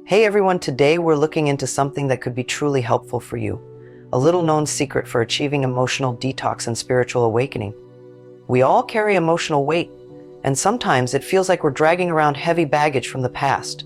Hey everyone, today we're looking into something that could be truly helpful for you. A little known secret for achieving emotional detox and spiritual awakening. We all carry emotional weight, and sometimes it feels like we're dragging around heavy baggage from the past.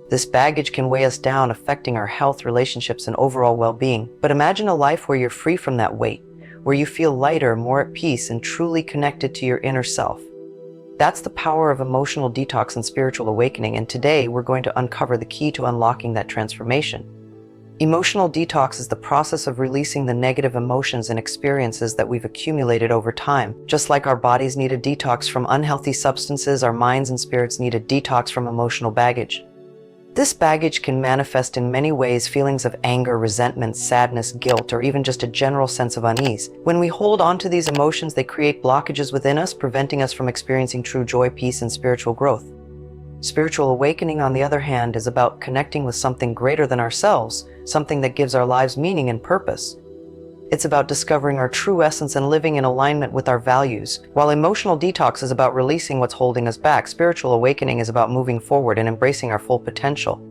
This baggage can weigh us down, affecting our health, relationships, and overall well-being. But imagine a life where you're free from that weight, where you feel lighter, more at peace, and truly connected to your inner self. That's the power of emotional detox and spiritual awakening, and today we're going to uncover the key to unlocking that transformation. Emotional detox is the process of releasing the negative emotions and experiences that we've accumulated over time. Just like our bodies need a detox from unhealthy substances, our minds and spirits need a detox from emotional baggage. This baggage can manifest in many ways: feelings of anger, resentment, sadness, guilt, or even just a general sense of unease. When we hold on to these emotions, they create blockages within us, preventing us from experiencing true joy, peace, and spiritual growth. Spiritual awakening, on the other hand, is about connecting with something greater than ourselves, something that gives our lives meaning and purpose. It's about discovering our true essence and living in alignment with our values. While emotional detox is about releasing what's holding us back, spiritual awakening is about moving forward and embracing our full potential.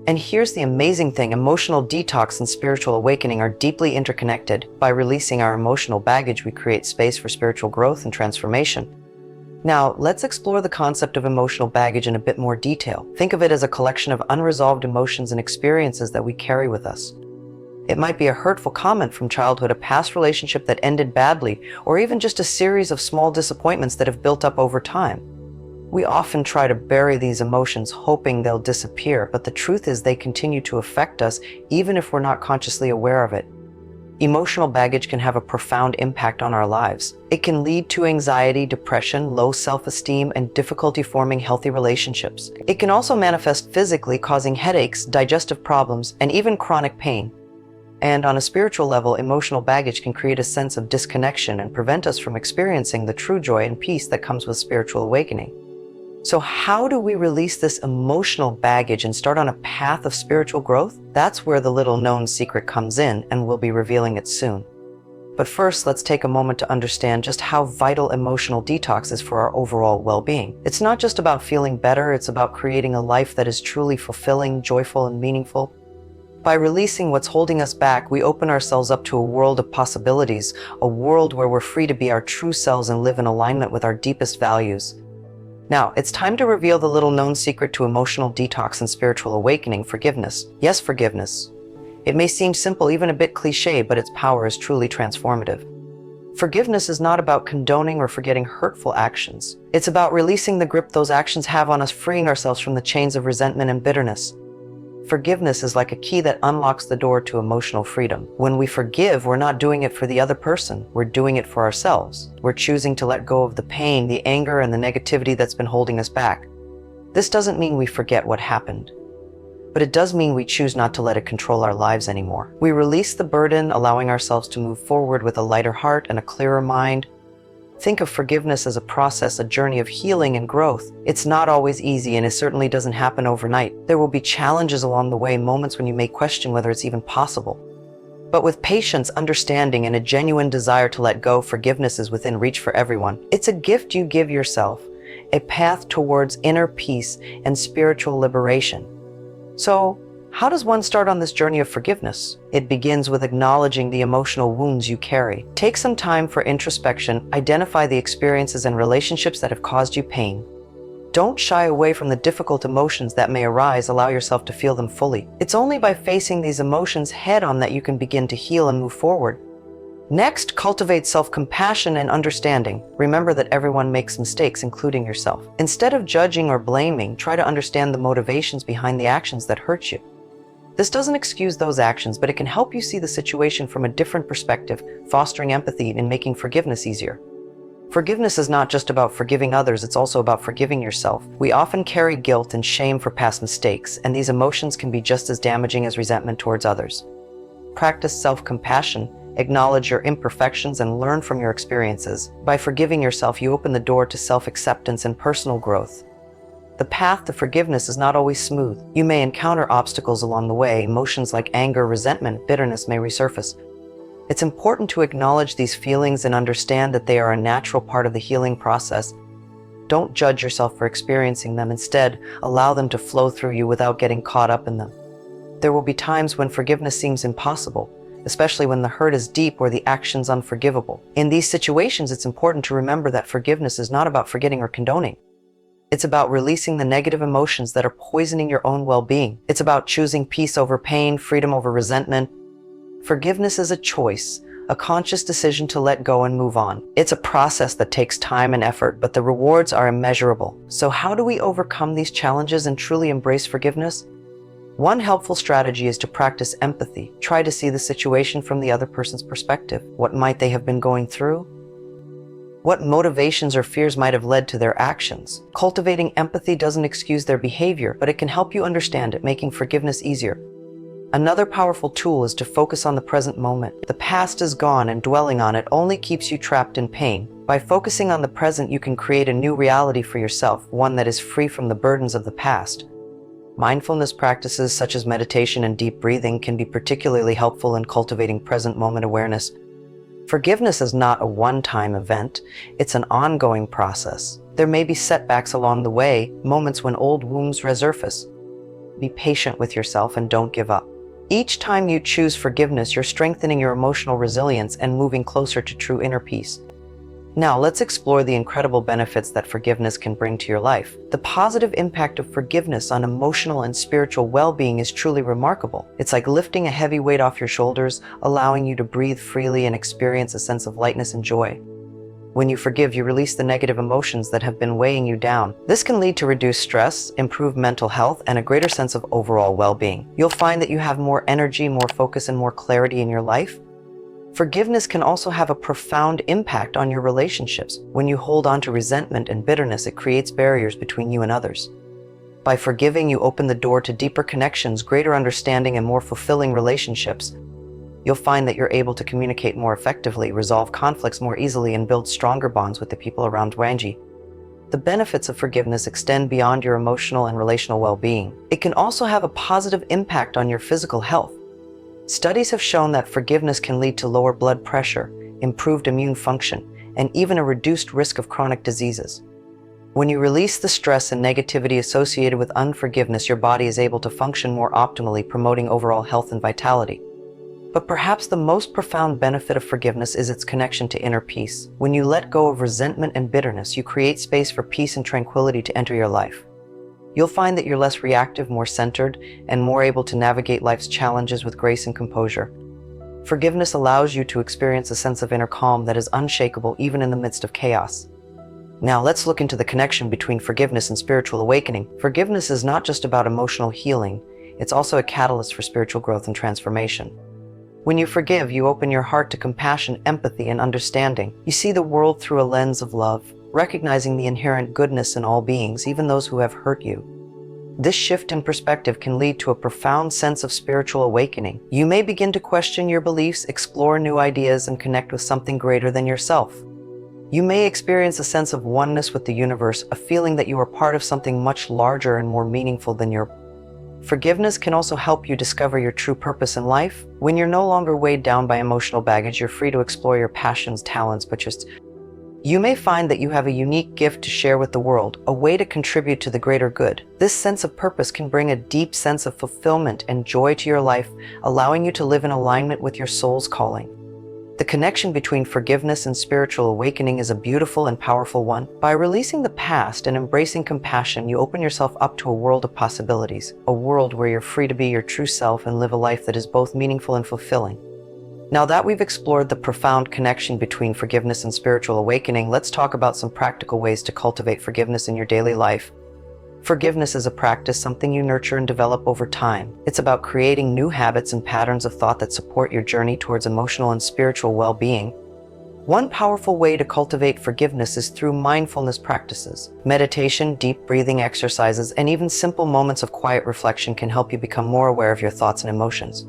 And here's the amazing thing: emotional detox and spiritual awakening are deeply interconnected. By releasing our emotional baggage, we create space for spiritual growth and transformation. Now, let's explore the concept of emotional baggage in a bit more detail. Think of it as a collection of unresolved emotions and experiences that we carry with us. It might be a hurtful comment from childhood, a past relationship that ended badly, or even just a series of small disappointments that have built up over time. We often try to bury these emotions, hoping they'll disappear, but the truth is they continue to affect us even if we're not consciously aware of it. Emotional baggage can have a profound impact on our lives. It can lead to anxiety, depression, low self-esteem, and difficulty forming healthy relationships. It can also manifest physically, causing headaches, digestive problems, and even chronic pain. And on a spiritual level, emotional baggage can create a sense of disconnection and prevent us from experiencing the true joy and peace that comes with spiritual awakening. So how do we release this emotional baggage and start on a path of spiritual growth? That's where the little known secret comes in, and we'll be revealing it soon. But first, let's take a moment to understand just how vital emotional detox is for our overall well-being. It's not just about feeling better, it's about creating a life that is truly fulfilling, joyful, and meaningful. By releasing what's holding us back, we open ourselves up to a world of possibilities, a world where we're free to be our true selves and live in alignment with our deepest values. Now, it's time to reveal the little known secret to emotional detox and spiritual awakening: forgiveness. Yes, forgiveness. It may seem simple, even a bit cliche, but its power is truly transformative. Forgiveness is not about condoning or forgetting hurtful actions. It's about releasing the grip those actions have on us, freeing ourselves from the chains of resentment and bitterness. Forgiveness is like a key that unlocks the door to emotional freedom. When we forgive, we're not doing it for the other person, we're doing it for ourselves. We're choosing to let go of the pain, the anger, and the negativity that's been holding us back. This doesn't mean we forget what happened, but it does mean we choose not to let it control our lives anymore. We release the burden, allowing ourselves to move forward with a lighter heart and a clearer mind. Think of forgiveness as a process, a journey of healing and growth. It's not always easy, and it certainly doesn't happen overnight. There will be challenges along the way, moments when you may question whether it's even possible. But with patience, understanding, and a genuine desire to let go, forgiveness is within reach for everyone. It's a gift you give yourself, a path towards inner peace and spiritual liberation. So, how does one start on this journey of forgiveness? It begins with acknowledging the emotional wounds you carry. Take some time for introspection. Identify the experiences and relationships that have caused you pain. Don't shy away from the difficult emotions that may arise. Allow yourself to feel them fully. It's only by facing these emotions head-on that you can begin to heal and move forward. Next, cultivate self-compassion and understanding. Remember that everyone makes mistakes, including yourself. Instead of judging or blaming, try to understand the motivations behind the actions that hurt you. This doesn't excuse those actions, but it can help you see the situation from a different perspective, fostering empathy and making forgiveness easier. Forgiveness is not just about forgiving others, it's also about forgiving yourself. We often carry guilt and shame for past mistakes, and these emotions can be just as damaging as resentment towards others. Practice self-compassion, acknowledge your imperfections, and learn from your experiences. By forgiving yourself, you open the door to self-acceptance and personal growth. The path to forgiveness is not always smooth. You may encounter obstacles along the way. Emotions like anger, resentment, bitterness may resurface. It's important to acknowledge these feelings and understand that they are a natural part of the healing process. Don't judge yourself for experiencing them. Instead, allow them to flow through you without getting caught up in them. There will be times when forgiveness seems impossible, especially when the hurt is deep or the actions unforgivable. In these situations, it's important to remember that forgiveness is not about forgetting or condoning. It's about releasing the negative emotions that are poisoning your own well-being. It's about choosing peace over pain, freedom over resentment. Forgiveness is a choice, a conscious decision to let go and move on. It's a process that takes time and effort, but the rewards are immeasurable. So how do we overcome these challenges and truly embrace forgiveness? One helpful strategy is to practice empathy. Try to see the situation from the other person's perspective. What might they have been going through? What motivations or fears might have led to their actions? Cultivating empathy doesn't excuse their behavior, but it can help you understand it, making forgiveness easier. Another powerful tool is to focus on the present moment. The past is gone, and dwelling on it only keeps you trapped in pain. By focusing on the present, you can create a new reality for yourself, one that is free from the burdens of the past. Mindfulness practices such as meditation and deep breathing can be particularly helpful in cultivating present moment awareness. Forgiveness is not a one-time event, it's an ongoing process. There may be setbacks along the way, moments when old wounds resurface. Be patient with yourself and don't give up. Each time you choose forgiveness, you're strengthening your emotional resilience and moving closer to true inner peace. Now, let's explore the incredible benefits that forgiveness can bring to your life. The positive impact of forgiveness on emotional and spiritual well-being is truly remarkable. It's like lifting a heavy weight off your shoulders, allowing you to breathe freely and experience a sense of lightness and joy. When you forgive, you release the negative emotions that have been weighing you down. This can lead to reduced stress, improved mental health, and a greater sense of overall well-being. You'll find that you have more energy, more focus, and more clarity in your life. Forgiveness can also have a profound impact on your relationships. When you hold on to resentment and bitterness, it creates barriers between you and others. By forgiving, you open the door to deeper connections, greater understanding, and more fulfilling relationships. You'll find that you're able to communicate more effectively, resolve conflicts more easily, and build stronger bonds with the people around you. The benefits of forgiveness extend beyond your emotional and relational well-being. It can also have a positive impact on your physical health. Studies have shown that forgiveness can lead to lower blood pressure, improved immune function, and even a reduced risk of chronic diseases. When you release the stress and negativity associated with unforgiveness, your body is able to function more optimally, promoting overall health and vitality. But perhaps the most profound benefit of forgiveness is its connection to inner peace. When you let go of resentment and bitterness, you create space for peace and tranquility to enter your life. You'll find that you're less reactive, more centered, and more able to navigate life's challenges with grace and composure. Forgiveness allows you to experience a sense of inner calm that is unshakable even in the midst of chaos. Now let's look into the connection between forgiveness and spiritual awakening. Forgiveness is not just about emotional healing, it's also a catalyst for spiritual growth and transformation. When you forgive, you open your heart to compassion, empathy, and understanding. You see the world through a lens of love, recognizing the inherent goodness in all beings, even those who have hurt you. This shift in perspective can lead to a profound sense of spiritual awakening. You may begin to question your beliefs, explore new ideas, and connect with something greater than yourself. You may experience a sense of oneness with the universe, a feeling that you are part of something much larger and more meaningful than your. Forgiveness can also help you discover your true purpose in life. When you're no longer weighed down by emotional baggage, you're free to explore your passions, talents, you may find that you have a unique gift to share with the world, a way to contribute to the greater good. This sense of purpose can bring a deep sense of fulfillment and joy to your life, allowing you to live in alignment with your soul's calling. The connection between forgiveness and spiritual awakening is a beautiful and powerful one. By releasing the past and embracing compassion, you open yourself up to a world of possibilities, a world where you're free to be your true self and live a life that is both meaningful and fulfilling. Now that we've explored the profound connection between forgiveness and spiritual awakening, let's talk about some practical ways to cultivate forgiveness in your daily life. Forgiveness is a practice, something you nurture and develop over time. It's about creating new habits and patterns of thought that support your journey towards emotional and spiritual well-being. One powerful way to cultivate forgiveness is through mindfulness practices. Meditation, deep breathing exercises, and even simple moments of quiet reflection can help you become more aware of your thoughts and emotions.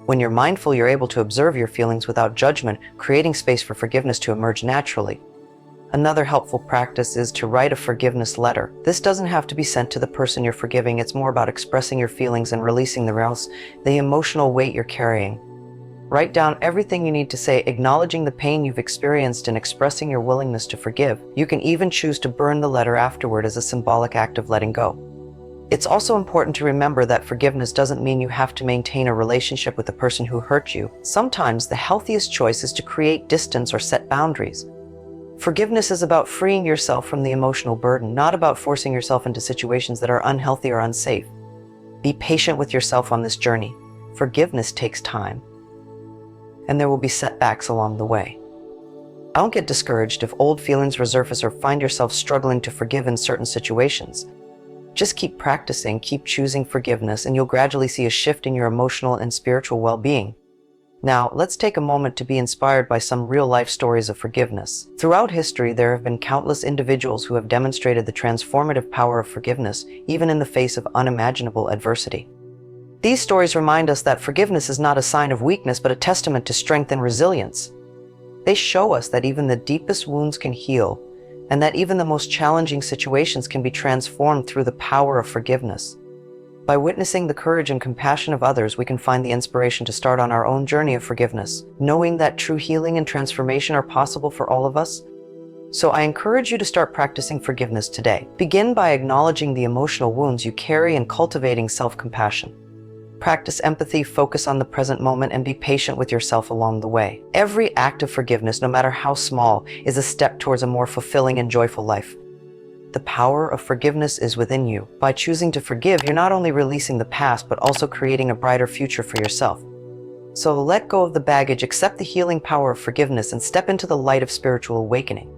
When you're mindful, you're able to observe your feelings without judgment, creating space for forgiveness to emerge naturally. Another helpful practice is to write a forgiveness letter. This doesn't have to be sent to the person you're forgiving. It's more about expressing your feelings and releasing the emotional weight you're carrying. Write down everything you need to say, acknowledging the pain you've experienced and expressing your willingness to forgive. You can even choose to burn the letter afterward as a symbolic act of letting go. It's also important to remember that forgiveness doesn't mean you have to maintain a relationship with the person who hurt you. Sometimes the healthiest choice is to create distance or set boundaries. Forgiveness is about freeing yourself from the emotional burden, not about forcing yourself into situations that are unhealthy or unsafe. Be patient with yourself on this journey. Forgiveness takes time, and there will be setbacks along the way. Don't get discouraged if old feelings resurface or find yourself struggling to forgive in certain situations. Just keep practicing, keep choosing forgiveness, and you'll gradually see a shift in your emotional and spiritual well-being. Now, let's take a moment to be inspired by some real-life stories of forgiveness. Throughout history, there have been countless individuals who have demonstrated the transformative power of forgiveness, even in the face of unimaginable adversity. These stories remind us that forgiveness is not a sign of weakness, but a testament to strength and resilience. They show us that even the deepest wounds can heal, and that even the most challenging situations can be transformed through the power of forgiveness. By witnessing the courage and compassion of others, we can find the inspiration to start on our own journey of forgiveness, knowing that true healing and transformation are possible for all of us. So I encourage you to start practicing forgiveness today. Begin by acknowledging the emotional wounds you carry and cultivating self-compassion. Practice empathy, focus on the present moment, and be patient with yourself along the way. Every act of forgiveness, no matter how small, is a step towards a more fulfilling and joyful life. The power of forgiveness is within you. By choosing to forgive, you're not only releasing the past, but also creating a brighter future for yourself. So let go of the baggage, accept the healing power of forgiveness, and step into the light of spiritual awakening.